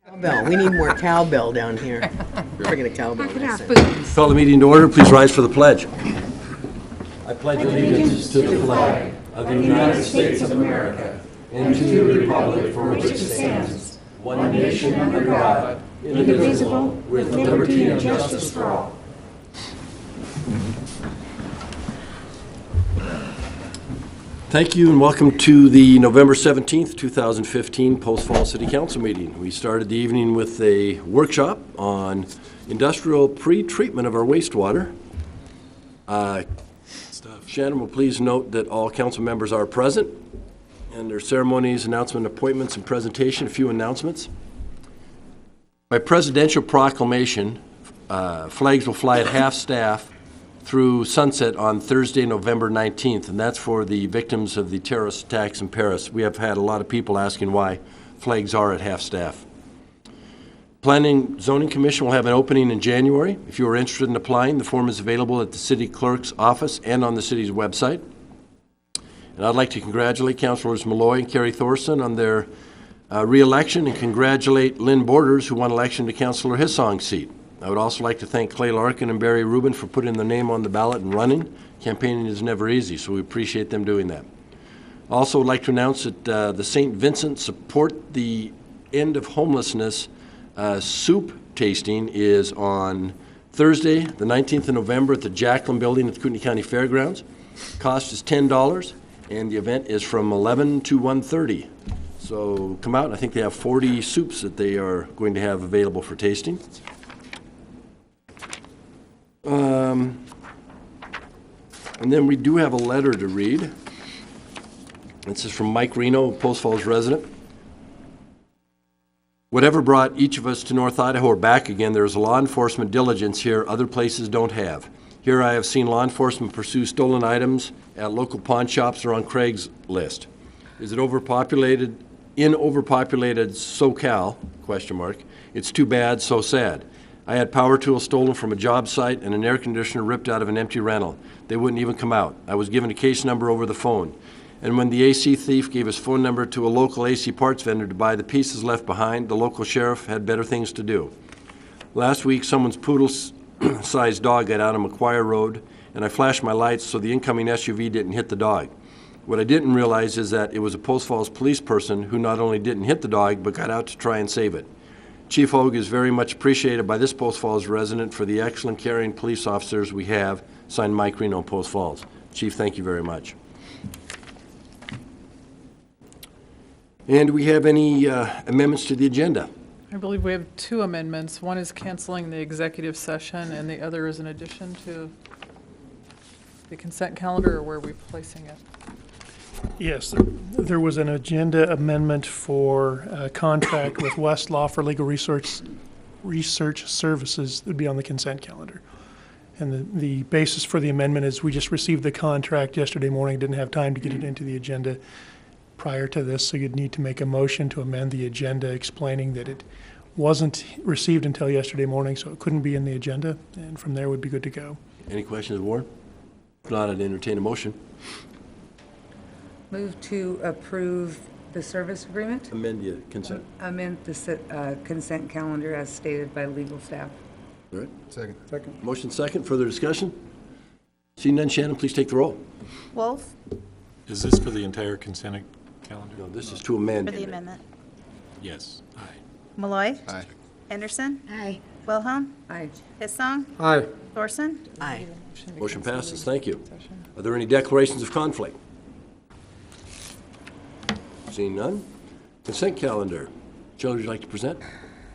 Cowbell. We need more cowbell down here. We're going to cowbell. Call the meeting to order. Please rise for the pledge. I pledge allegiance to the flag of the United States of America and to the republic for which it stands, one nation under God, indivisible, with liberty and justice for all. Thank you and welcome to the November 17th, 2015 Post Fall City Council meeting. We started the evening with a workshop on industrial pre-treatment of our wastewater. Shannon will please note that all council members are present, and their ceremonies, announcement, appointments, and presentation. A few announcements. By presidential proclamation, flags will fly at half-staff through sunset on Thursday, November 19th, and that's for the victims of the terrorist attacks in Paris. We have had a lot of people asking why flags are at half-staff. Planning Zoning Commission will have an opening in January. If you are interested in applying, the form is available at the City Clerk's office and on the city's website. And I'd like to congratulate Councilors Malloy and Kerry Thorson on their re-election and congratulate Lynn Borders, who won election to Councilor Hissong's seat. I would also like to thank Clay Larkin and Barry Rubin for putting their name on the ballot and running. Campaigning is never easy, so we appreciate them doing that. Also would like to announce that the St. Vincent Support the End of Homelessness soup tasting is on Thursday, the 19th of November at the Jacqueline Building at the Kootenai County Fairgrounds. Cost is $10, and the event is from 11 to 1:30. So come out. I think they have 40 soups that they are going to have available for tasting. And then we do have a letter to read. This is from Mike Reno, Post Falls resident. Whatever brought each of us to North Idaho or back again, there is a law enforcement diligence here other places don't have. Here I have seen law enforcement pursue stolen items at local pawn shops or on Craigslist. Is it overpopulated? In overpopulated SoCal, ? It's too bad, so sad. I had power tools stolen from a job site and an air conditioner ripped out of an empty rental. They wouldn't even come out. I was given a case number over the phone. And when the AC thief gave his phone number to a local AC parts vendor to buy the pieces left behind, the local sheriff had better things to do. Last week, someone's poodle-sized dog got out on McQuire Road, and I flashed my lights so the incoming SUV didn't hit the dog. What I didn't realize is that it was a Post Falls police person who not only didn't hit the dog, but got out to try and save it. Chief Hogue is very much appreciated by this Post Falls resident for the excellent caring police officers we have. Signed, Mike Reno, Post Falls. Chief, thank you very much. And do we have any amendments to the agenda? I believe we have two amendments. One is canceling the executive session, and the other is an addition to the consent calendar, or where are we placing it? Yes, there was an agenda amendment for a contract with Westlaw for legal research services that would be on the consent calendar. And the basis for the amendment is we just received the contract yesterday morning, didn't have time to get it into the agenda prior to this, so you'd need to make a motion to amend the agenda explaining that it wasn't received until yesterday morning, so it couldn't be in the agenda, and from there would be good to go. Any questions, Warren? If not, I'd entertain a motion. Move to approve the service agreement. Amend the consent. Amend the consent calendar as stated by legal staff. All right. Second. Motion second. Further discussion? Seeing none, Shannon, please take the roll. Wolf? Is this for the entire consent calendar? No, this is to amend. For the amendment. Yes. Aye. Malloy? Aye. Anderson? Aye. Wilhelm? Aye. Hissong? Aye. Thorson? Aye. Motion passes. Thank you. Are there any declarations of conflict? Seeing none. Consent calendar. Jill, would you like to present?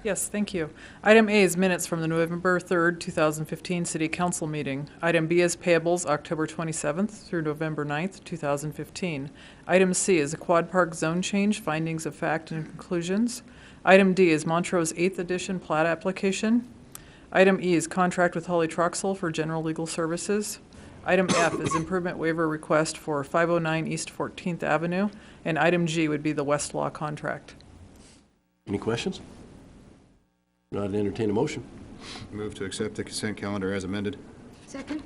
Yes, thank you. Item A is minutes from the November 3rd, 2015 City Council meeting. Item B is payables October 27th through November 9th, 2015. Item C is a quad park zone change, findings of fact and conclusions. Item D is Montrose 8th edition plat application. Item E is contract with Hawley Troxell for general legal services. Item F is improvement waiver request for 509 East 14th Avenue. And item G would be the Westlaw contract. Any questions? Not entertain a motion. Move to accept the consent calendar as amended. Second.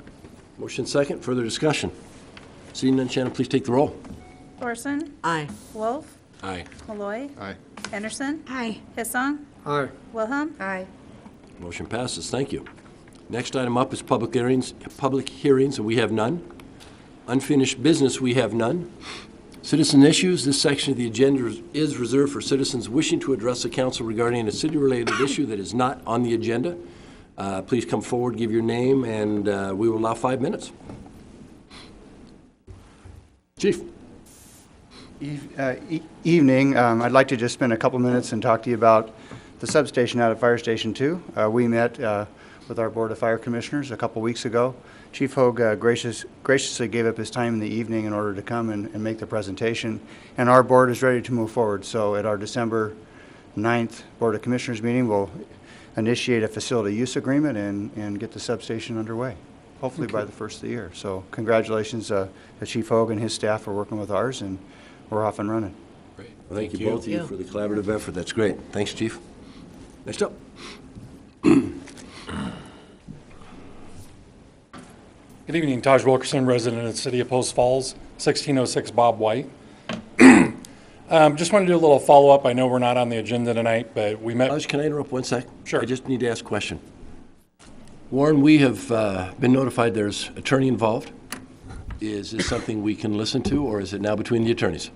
Motion second. Further discussion? Seeing none, Shannon, please take the roll. Thorson? Aye. Wolf? Aye. Malloy? Aye. Anderson? Aye. Hissong? Aye. Wilhelm. Aye. Motion passes. Thank you. Next item up is public hearings, and we have none. Unfinished business, we have none. Citizen issues, this section of the agenda is reserved for citizens wishing to address the council regarding a city-related issue that is not on the agenda. Please come forward, give your name, and we will allow 5 minutes. Chief. Evening. I'd like to just spend a couple minutes and talk to you about the substation out at Fire Station 2. We met with our Board of Fire Commissioners a couple weeks ago. Chief Hogue graciously gave up his time in the evening in order to come and make the presentation, and our board is ready to move forward. So at our December 9th Board of Commissioners meeting, we'll initiate a facility use agreement and get the substation underway, hopefully by the first of the year. So congratulations to Chief Hogue and his staff for working with ours, and we're off and running. Great. Well, thank you both of you for the collaborative effort. That's great. Thanks, Chief. Next up. Good evening, Taj Wilkerson, resident of the city of Post Falls, 1606 Bob White. Just wanted to do a little follow-up. I know we're not on the agenda tonight, but we met. Raj, can I interrupt 1 sec? Sure. I just need to ask a question. Warren, we have been notified there's attorney involved. Is this something we can listen to, or is it now between the attorneys?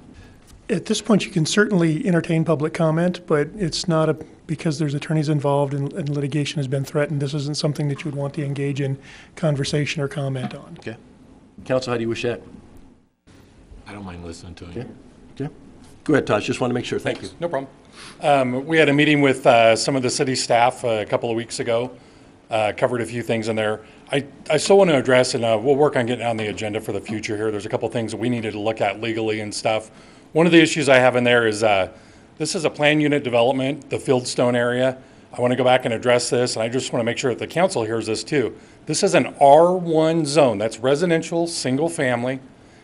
At this point, you can certainly entertain public comment, but it's not because there's attorneys involved and litigation has been threatened. This isn't something that you would want to engage in conversation or comment on. Okay. Counsel, how do you wish that? I don't mind listening to Okay. him. Okay. Go ahead, Tosh. Just want to make sure. Thank you. No problem. We had a meeting with some of the city staff a couple of weeks ago, covered a few things in there. I still want to address, and we'll work on getting on the agenda for the future here. There's a couple things that we needed to look at legally and stuff. One of the issues I have in there is this is a plan unit development, the Fieldstone area. I want to go back and address this, and I just want to make sure that the council hears this too. This is an R1 zone. That's residential, single family.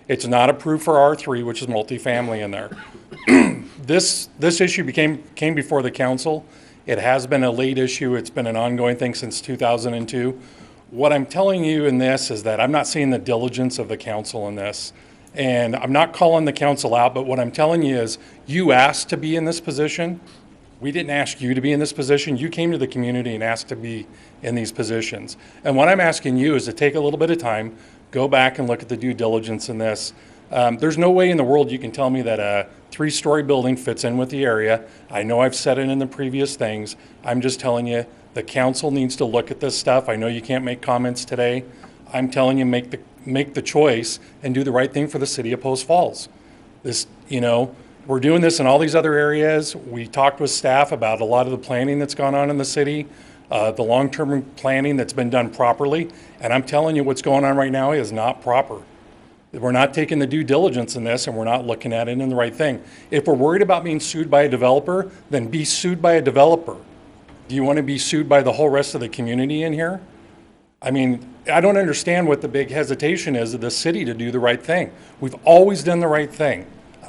It's not approved for R3, which is multifamily in there. This issue came before the council. It has been a late issue. It's been an ongoing thing since 2002. What I'm telling you in this is that I'm not seeing the diligence of the council in this. And I'm not calling the council out, but what I'm telling you is you asked to be in this position. We didn't ask you to be in this position. You came to the community and asked to be in these positions. And what I'm asking you is to take a little bit of time, go back and look at the due diligence in this. There's no way in the world you can tell me that a 3-story building fits in with the area. I know I've said it in the previous things. I'm just telling you the council needs to look at this stuff. I know you can't make comments today. I'm telling you, make the choice and do the right thing for the city of Post Falls. This, we're doing this in all these other areas. We talked with staff about a lot of the planning that's gone on in the city, the long-term planning that's been done properly. And I'm telling you, what's going on right now is not proper. We're not taking the due diligence in this, and we're not looking at it in the right thing. If we're worried about being sued by a developer, then be sued by a developer. Do you want to be sued by the whole rest of the community in here? I mean, I don't understand what the big hesitation is of the city to do the right thing. We've always done the right thing.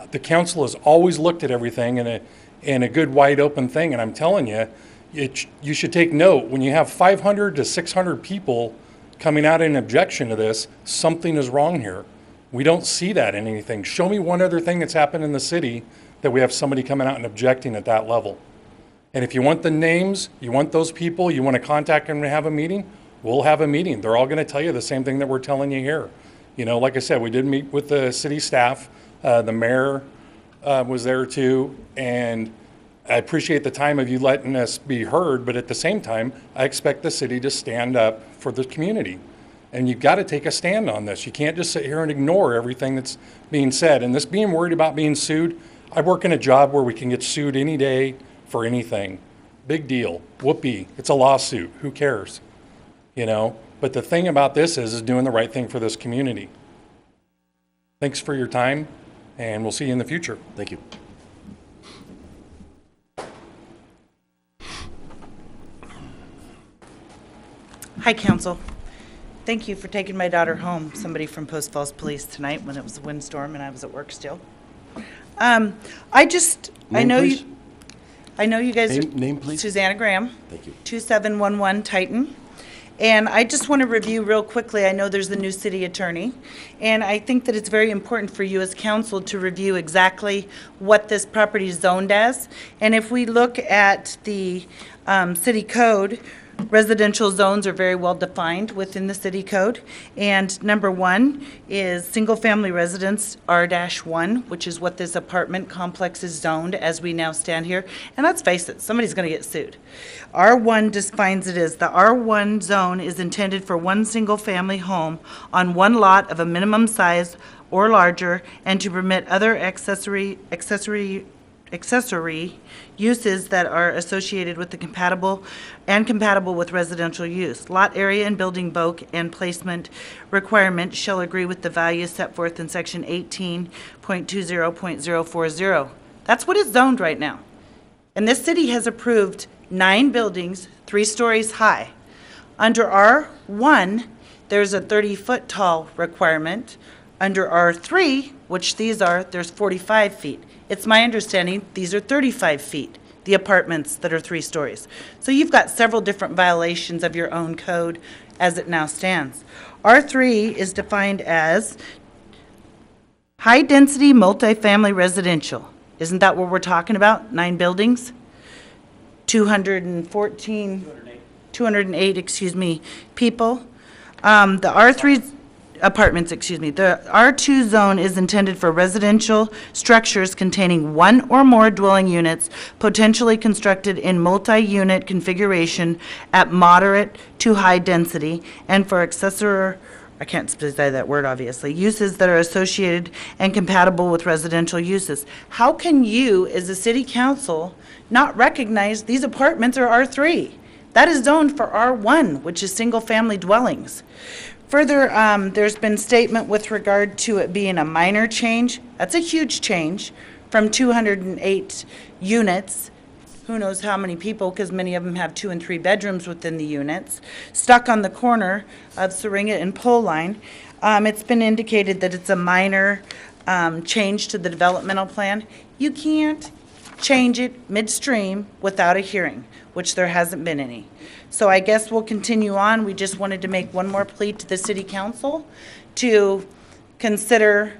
The council has always looked at everything in a good, wide open thing, and I'm telling you, you should take note. When you have 500 to 600 people coming out in objection to this, something is wrong here. We don't see that in anything. Show me one other thing that's happened in the city that we have somebody coming out and objecting at that level. And if you want the names, you want those people, you want to contact them and have a meeting, we'll have a meeting. They're all going to tell you the same thing that we're telling you here. Like I said, we did meet with the city staff. The mayor was there too. And I appreciate the time of you letting us be heard. But at the same time, I expect the city to stand up for the community. And you've got to take a stand on this. You can't just sit here and ignore everything that's being said. And this being worried about being sued, I work in a job where we can get sued any day for anything. Big deal. Whoopee. It's a lawsuit. Who cares? But the thing about this is doing the right thing for this community. Thanks for your time, and we'll see you in the future. Thank you. Hi, Council. Thank you for taking my daughter home, somebody from Post Falls Police tonight when it was a windstorm and I was at work still. I know please? you guys are. Name, please. Susanna Graham. Thank you. 2711 Titan. And I just want to review real quickly. I know there's the new city attorney, and I think that it's very important for you as council to review exactly what this property is zoned as. And if we look at the city code, residential zones are very well defined within the city code. And number 1 is single-family residence R-1, which is what this apartment complex is zoned as we now stand here. And let's face it, somebody's going to get sued. R1 defines it as the R1 zone is intended for one single-family home on one lot of a minimum size or larger, and to permit other accessory uses that are associated with the compatible with residential use. Lot area and building bulk and placement requirements shall agree with the values set forth in section 18.20.040. That's what is zoned right now. And this city has approved 9 buildings, 3 stories high. Under R1, there's a 30-foot tall requirement. Under R3, which these are, there's 45 feet. It's my understanding these are 35 feet, the apartments that are 3 stories. So you've got several different violations of your own code as it now stands. R3 is defined as high-density multifamily residential. Isn't that what we're talking about? 9 buildings? 208, people. The R3 apartments, The R2 zone is intended for residential structures containing 1 or more dwelling units, potentially constructed in multi-unit configuration at moderate to high density, and for accessory, I can't say that word obviously, uses that are associated and compatible with residential uses. How can you, as a city council, not recognize these apartments are R3? That is zoned for R1, which is single-family dwellings. Further, there's been statement with regard to it being a minor change. That's a huge change from 208 units. Who knows how many people, because many of them have 2 and 3 bedrooms within the units, stuck on the corner of Syringa and Pole Line. It's been indicated that it's a minor change to the developmental plan. You can't change it midstream without a hearing, which there hasn't been any. So I guess we'll continue on. We just wanted to make one more plea to the city council to consider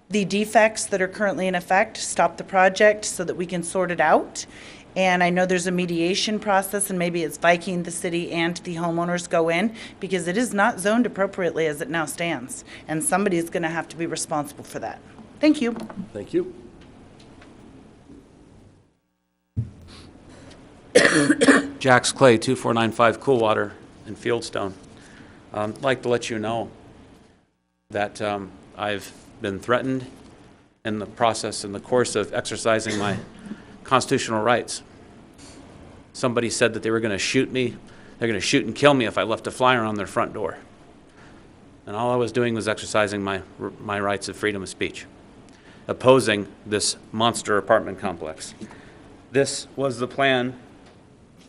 the defects that are currently in effect, stop the project so that we can sort it out. And I know there's a mediation process, and maybe it's Viking, the city, and the homeowners go in, because it is not zoned appropriately as it now stands. And somebody's going to have to be responsible for that. Thank you. Thank you. Jax Clay, 2495 Coolwater in Fieldstone. I'd like to let you know that I've been threatened in the course of exercising my constitutional rights. Somebody said that they were going to shoot me. They're going to shoot and kill me if I left a flyer on their front door. And all I was doing was exercising my rights of freedom of speech, opposing this monster apartment complex. This was the plan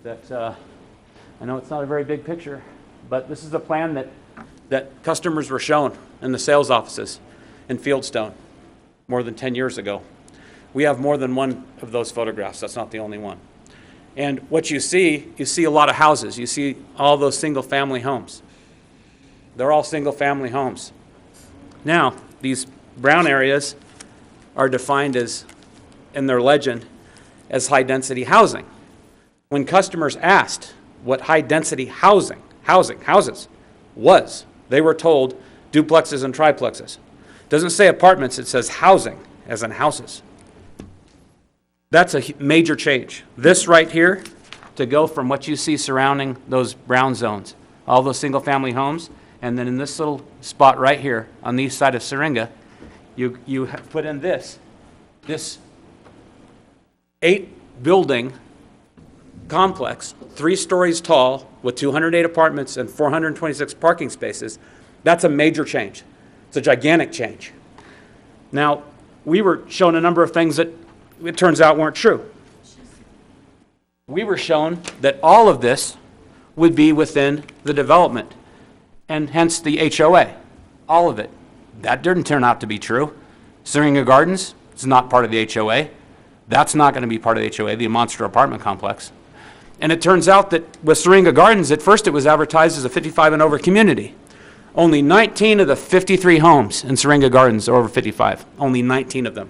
that, I know it's not a very big picture, but this is the plan that customers were shown in the sales offices in Fieldstone more than 10 years ago. We have more than one of those photographs. That's not the only one. And what you see a lot of houses. You see all those single-family homes. They're all single-family homes. Now, these brown areas are defined as, in their legend, as high-density housing. When customers asked what high-density houses was, they were told duplexes and triplexes. It doesn't say apartments, it says housing, as in houses. That's a major change. This right here, to go from what you see surrounding those brown zones, all those single-family homes, and then in this little spot right here on the east side of Syringa, you have put in this 8-building complex, 3 stories tall, with 208 apartments and 426 parking spaces. That's a major change. It's a gigantic change. Now, we were shown a number of things that it turns out weren't true. We were shown that all of this would be within the development, and hence the HOA, all of it. That didn't turn out to be true. Syringa Gardens is not part of the HOA. That's not going to be part of the HOA, the monster apartment complex. And it turns out that with Syringa Gardens, at first it was advertised as a 55 and over community. Only 19 of the 53 homes in Syringa Gardens are over 55. Only 19 of them.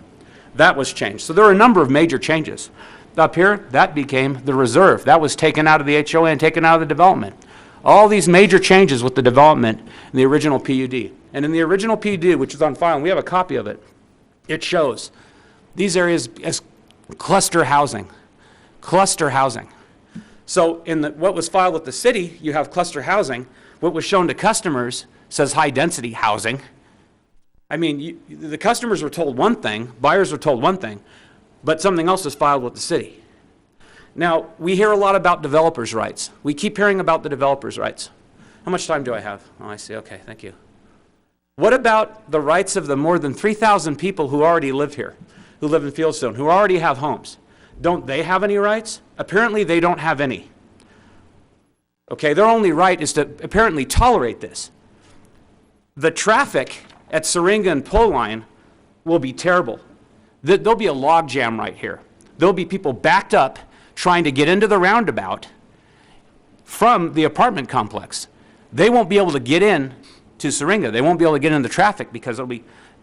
That was changed. So there were a number of major changes. Up here, that became the reserve. That was taken out of the HOA and taken out of the development. All these major changes with the development in the original PUD. And in the original PUD, which is on file, and we have a copy of it, it shows these areas as cluster housing. Cluster housing. So in what was filed with the city, you have cluster housing. What was shown to customers says high-density housing. I mean, the customers were told one thing, buyers were told one thing, but something else is filed with the city. Now, we hear a lot about developers' rights. We keep hearing about the developers' rights. How much time do I have? Oh, I see. Okay, thank you. What about the rights of the more than 3,000 people who already live here, who live in Fieldstone, who already have homes? Don't they have any rights? Apparently, they don't have any. Okay, their only right is to apparently tolerate this. The traffic at Syringa and Pole Line will be terrible. There'll be a log jam right here. There'll be people backed up trying to get into the roundabout from the apartment complex. They won't be able to get in to Syringa. They won't be able to get in the traffic because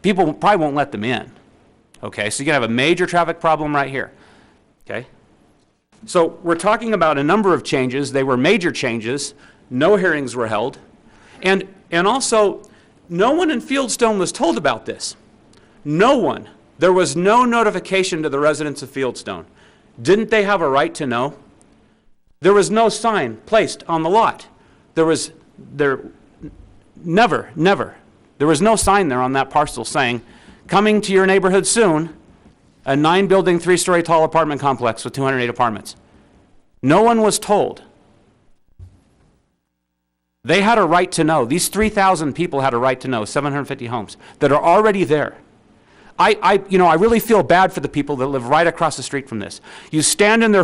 people probably won't let them in. Okay, so you're going to have a major traffic problem right here. Okay? So we're talking about a number of changes. They were major changes. No hearings were held. And also, no one in Fieldstone was told about this. No one. There was no notification to the residents of Fieldstone. Didn't they have a right to know? There was no sign placed on the lot. There was never. There was no sign there on that parcel saying, coming to your neighborhood soon, a 9-building, 3-story tall apartment complex with 208 apartments. No one was told. They had a right to know. These 3,000 people had a right to know, 750 homes that are already there. I really feel bad for the people that live right across the street from this. You stand in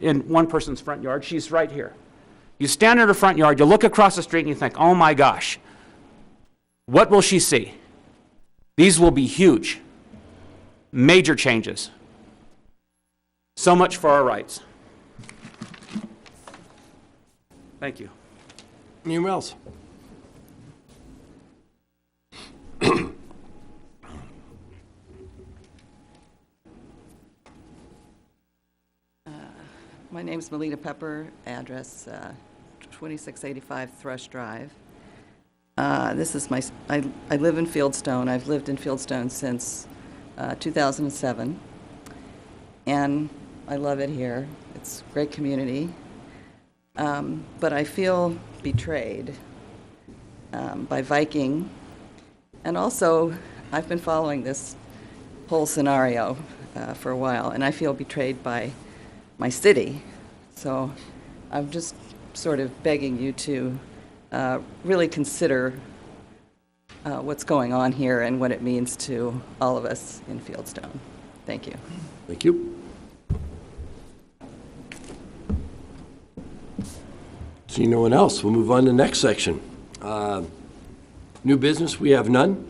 in one person's front yard, she's right here. You stand in her front yard, you look across the street and you think, oh my gosh, what will she see? These will be huge. Major changes. So much for our rights. Thank you. Anyone else? My name's Melita Pepper, address 2685 Thrush Drive. This is I live in Fieldstone. I've lived in Fieldstone since 2007, and I love it here. It's a great community, but I feel betrayed by Viking, and also I've been following this whole scenario for a while, and I feel betrayed by my city. So I'm just sort of begging you to really consider what's going on here and what it means to all of us in Fieldstone. Thank you. Thank you. See no one else. We'll move on to the next section. New business, we have none.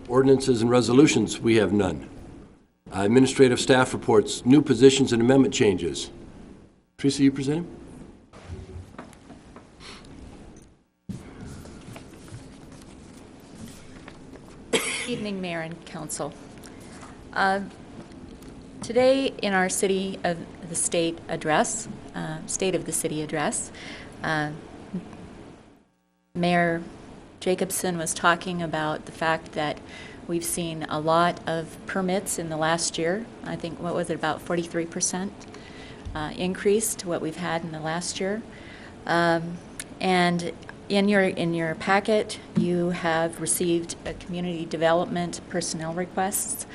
Ordinances and resolutions, we have none. Administrative staff reports, new positions and amendment changes. Teresa, you presenting? Evening, Mayor and Council. Today in our City of the State address, State of the City address, Mayor Jacobson was talking about the fact that we've seen a lot of permits in the last year. I think, what was it, about 43% increase to what we've had in the last year. And in your packet, you have received a community development personnel requests.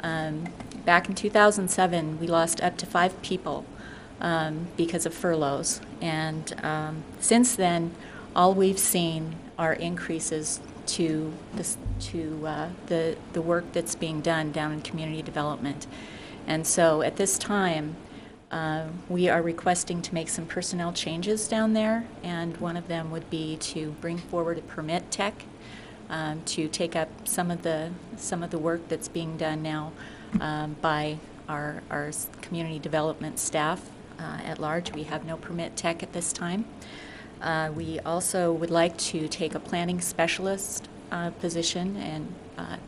Back in 2007, we lost up to 5 people because of furloughs. And since then, all we've seen are increases to the work that's being done down in community development. And so at this time, we are requesting to make some personnel changes down there, and one of them would be to bring forward a permit tech to take up some of the work that's being done now by our community development staff at large. We have no permit tech at this time. We also would like to take a planning specialist position and, a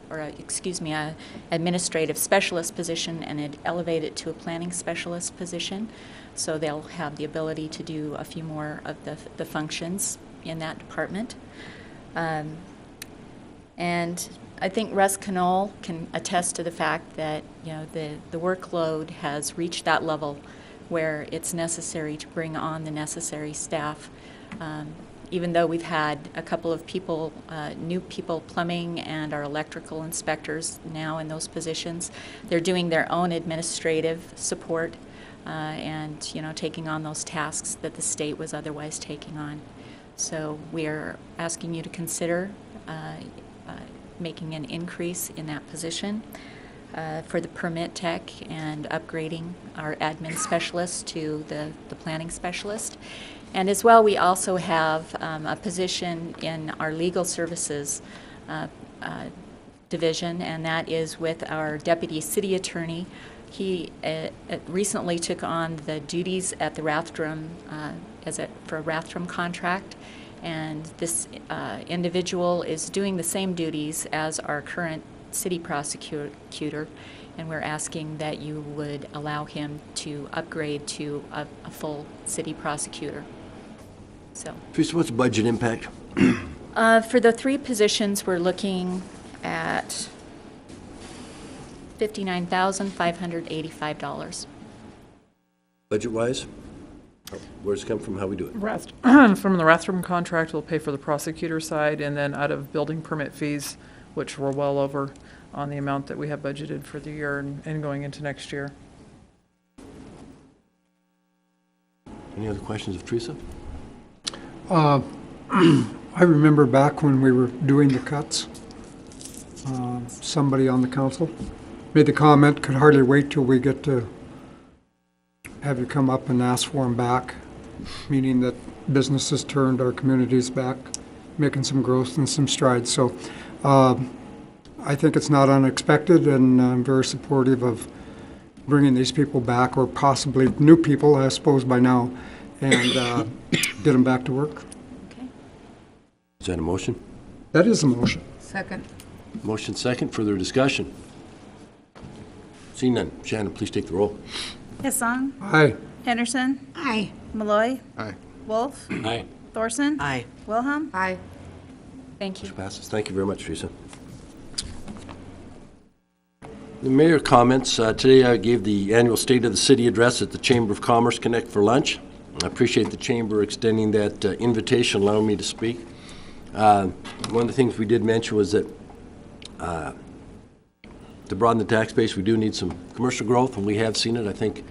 administrative specialist position and elevate it to a planning specialist position. So they'll have the ability to do a few more of the functions in that department. And I think Russ Knoll can attest to the fact that, you know, the workload has reached that level where it's necessary to bring on the necessary staff. Even though we've had a couple of people, new people, plumbing and our electrical inspectors now in those positions, they're doing their own administrative support and, you know, taking on those tasks that the state was otherwise taking on. So we are asking you to consider making an increase in that position for the permit tech and upgrading our admin specialist to the planning specialist. And as well, we also have a position in our legal services division, and that is with our deputy city attorney. He recently took on the duties at the Rathdrum for a Rathdrum contract, and this individual is doing the same duties as our current city prosecutor, and we're asking that you would allow him to upgrade to a full city prosecutor. So, Teresa, what's the budget impact? for the three positions, we're looking at $59,585. Budget-wise? Where's it come from? How we do it? From the Rathdrum contract, we'll pay for the prosecutor side, and then out of building permit fees, which we're well over on the amount that we have budgeted for the year and going into next year. Any other questions of Teresa? I remember back when we were doing the cuts, somebody on the council made the comment, could hardly wait till we get to have you come up and ask for them back, meaning that businesses turned, our communities back, making some growth and some strides. So I think it's not unexpected, and I'm very supportive of bringing these people back, or possibly new people, I suppose, by now, and get them back to work. Okay. Is that a motion? That is a motion. Second. Motion second. Further discussion? Seeing none. Shannon, please take the roll. Hassan. Aye. Henderson. Aye. Malloy. Aye. Wolf. Aye. Thorson. Aye. Wilhelm. Aye. Thank you. Motion passes. Thank you very much, Teresa. The mayor comments. Today I gave the annual State of the City address at the Chamber of Commerce Connect for lunch. I appreciate the Chamber extending that invitation, allowing me to speak. One of the things we did mention was that to broaden the tax base, we do need some commercial growth, and we have seen it. I think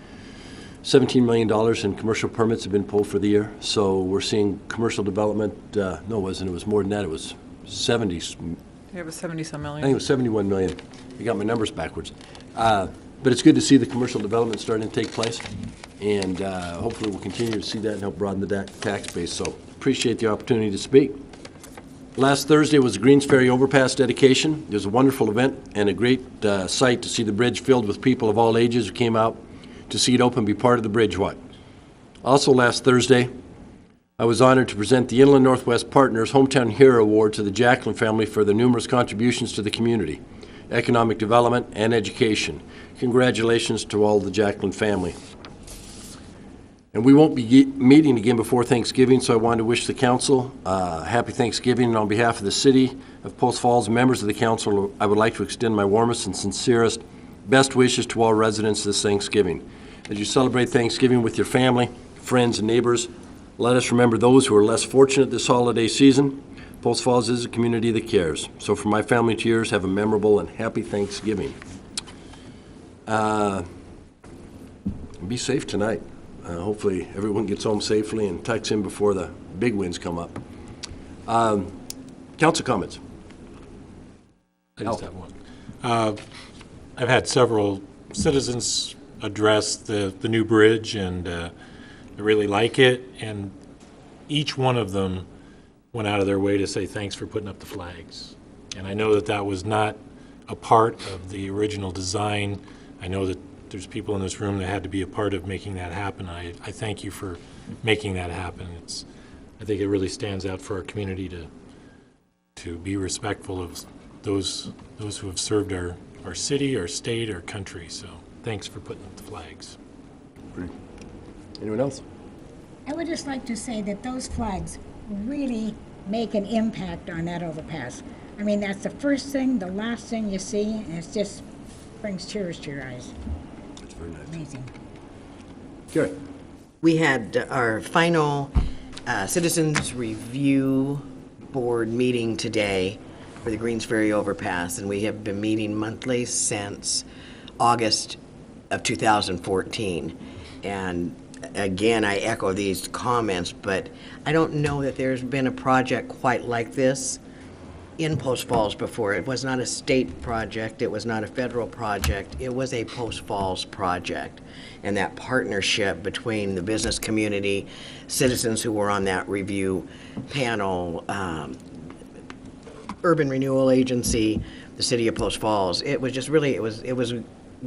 $17 million in commercial permits have been pulled for the year. So we're seeing commercial development. No, it wasn't. It was more than that. It was 70. It was 70-some million. I think it was 71 million. You got my numbers backwards. But it's good to see the commercial development starting to take place, and hopefully we'll continue to see that and help broaden the tax base. So appreciate the opportunity to speak. Last Thursday was the Greens Ferry Overpass dedication. It was a wonderful event and a great sight to see the bridge filled with people of all ages who came out to see it open and be part of the bridge walk. Also last Thursday, I was honored to present the Inland Northwest Partners Hometown Hero Award to the Jacqueline family for their numerous contributions to the community, economic development, and education. Congratulations to all the Jacqueline family. And we won't be meeting again before Thanksgiving, so I want to wish the council happy Thanksgiving. And on behalf of the city of Post Falls, members of the council, I would like to extend my warmest and sincerest best wishes to all residents this Thanksgiving. As you celebrate Thanksgiving with your family, friends, and neighbors, let us remember those who are less fortunate this holiday season. Post Falls is a community that cares. So from my family to yours, have a memorable and happy Thanksgiving. Be safe tonight. Hopefully everyone gets home safely and tucks in before the big winds come up. Council comments. I just have one. I've had several citizens address the new bridge, and they really like it, and each one of them went out of their way to say thanks for putting up the flags. And I know that that was not a part of the original design. I know that there's people in this room that had to be a part of making that happen. I thank you for making that happen. I think it really stands out for our community to be respectful of those who have served our city, our state, our country. So thanks for putting up the flags. Great. Anyone else? I would just like to say that those flags really make an impact on that overpass. I mean, that's the first thing, the last thing you see, and it just brings tears to your eyes. That's very nice. Amazing. Gary? We had our final Citizens Review Board meeting today for the Greens Ferry overpass, and we have been meeting monthly since August of 2014. And again, I echo these comments, but I don't know that there's been a project quite like this in Post Falls before. It was not a state project, it was not a federal project, it was a Post Falls project. And that partnership between the business community, citizens who were on that review panel, Urban Renewal Agency, the city of Post Falls, it was just really, it was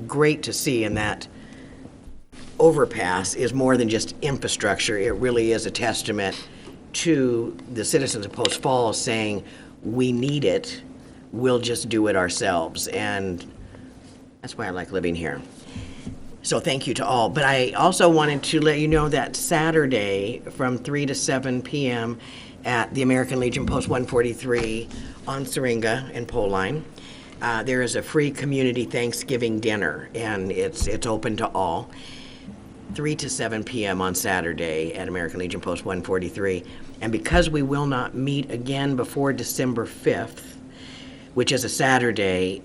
great to see. And that overpass is more than just infrastructure. It really is a testament to the citizens of Post Falls saying, we need it, we'll just do it ourselves. And that's why I like living here. So thank you to all. But I also wanted to let you know that Saturday from 3 to 7 p.m. at the American Legion Post 143 on Syringa and Pole Line, there is a free community Thanksgiving dinner, and it's open to all. 3 to 7 p.m. on Saturday at American Legion Post 143. And because we will not meet again before December 5th, which is a Saturday,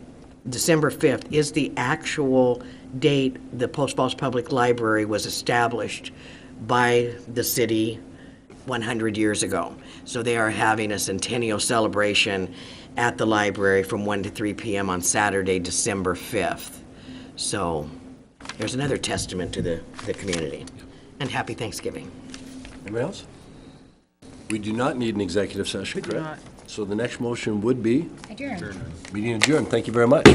December 5th is the actual date the Post Falls Public Library was established by the city 100 years ago. So they are having a centennial celebration at the library from 1 to 3 p.m. on Saturday, December 5th. So there's another testament to the community. And happy Thanksgiving. Anybody else? We do not need an executive session, correct? not. So the next motion would be Adjourn. meeting adjourned. Thank you very much.